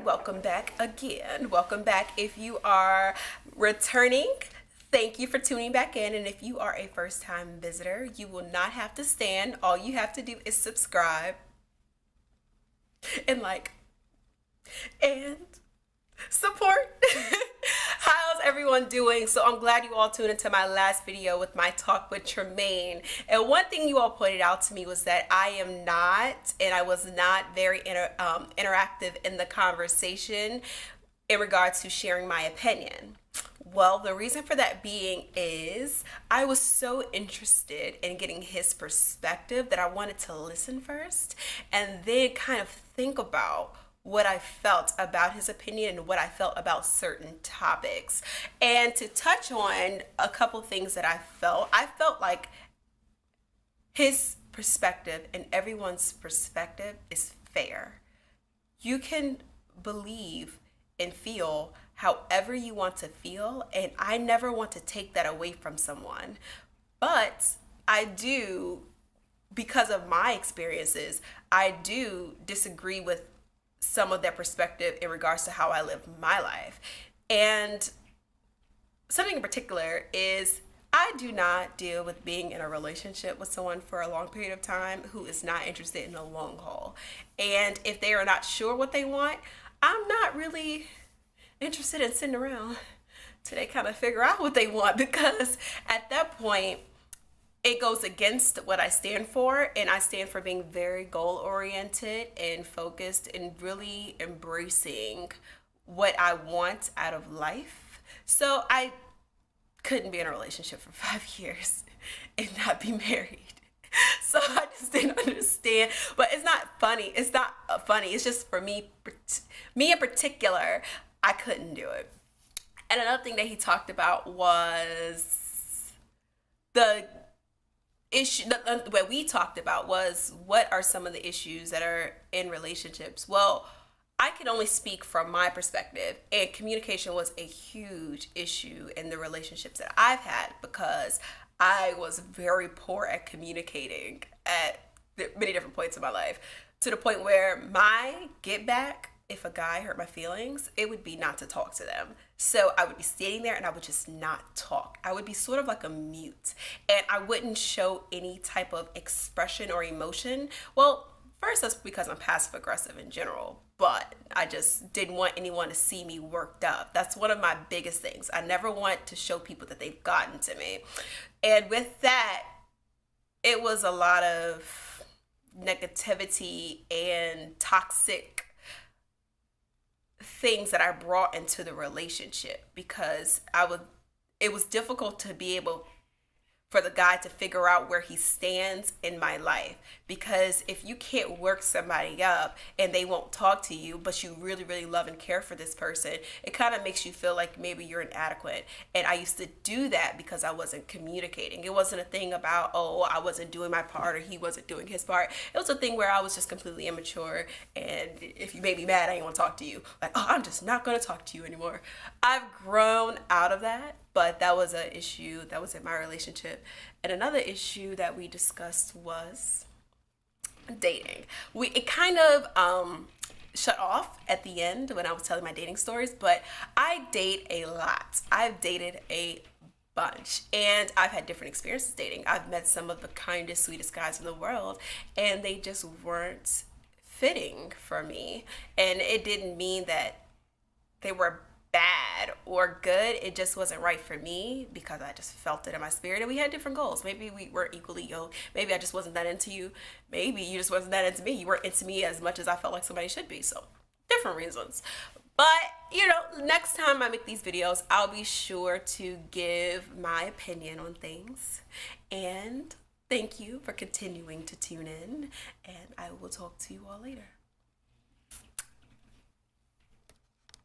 welcome back again. Welcome back if you are returning. Thank you for tuning back in. And if you are a first-time visitor, you will not have to stand. All you have to do is subscribe and like and support. How's everyone doing? So I'm glad you all tuned into my last video with my talk with Tremaine. And one thing you all pointed out to me was that I was not very interactive in the conversation in regards to sharing my opinion. Well, the reason for that being is I was so interested in getting his perspective that I wanted to listen first and then kind of think about what I felt about his opinion and what I felt about certain topics. And to touch on a couple things that I felt like his perspective and everyone's perspective is fair. You can believe and feel however you want to feel, and I never want to take that away from someone. But I do, because of my experiences, I do disagree with some of their perspective in regards to how I live my life. And something in particular is I do not deal with being in a relationship with someone for a long period of time who is not interested in the long haul. And if they are not sure what they want, I'm not really interested in sitting around till they kind of figure out what they want, because at that point it goes against what I stand for, and I stand for being very goal-oriented and focused and really embracing what I want out of life. So I couldn't be in a relationship for 5 years and not be married. So I just didn't understand. But it's not funny. It's not funny. It's just for me in particular, I couldn't do it. And another thing that he talked about was the issue. What we talked about was what are some of the issues that are in relationships. Well, I can only speak from my perspective, and communication was a huge issue in the relationships that I've had, because I was very poor at communicating at many different points in my life, to the point where my get back, if a guy hurt my feelings, it would be not to talk to them. So I would be standing there and I would just not talk. I would be sort of like a mute, and I wouldn't show any type of expression or emotion. Well, first, that's because I'm passive aggressive in general, but I just didn't want anyone to see me worked up. That's one of my biggest things. I never want to show people that they've gotten to me. And with that, it was a lot of negativity and toxic things that I brought into the relationship, because it was difficult to be able for the guy to figure out where he stands in my life. Because if you can't work somebody up and they won't talk to you, but you really, really love and care for this person, it kind of makes you feel like maybe you're inadequate. And I used to do that because I wasn't communicating. It wasn't a thing about, oh, I wasn't doing my part or he wasn't doing his part. It was a thing where I was just completely immature, and if you made me mad, I didn't want to talk to you. Like, oh, I'm just not going to talk to you anymore. I've grown out of that. But that was an issue that was in my relationship. And another issue that we discussed was dating. It kind of shut off at the end when I was telling my dating stories, but I date a lot. I've dated a bunch, and I've had different experiences dating. I've met some of the kindest, sweetest guys in the world, and they just weren't fitting for me. And it didn't mean that they were bad or good. It just wasn't right for me, because I just felt it in my spirit, and we had different goals. Maybe we were equally yoked. Maybe I just wasn't that into you. Maybe you just wasn't that into me. You weren't into me as much as I felt like somebody should be. So different reasons. But next time I make these videos, I'll be sure to give my opinion on things. And thank you for continuing to tune in, and I will talk to you all later.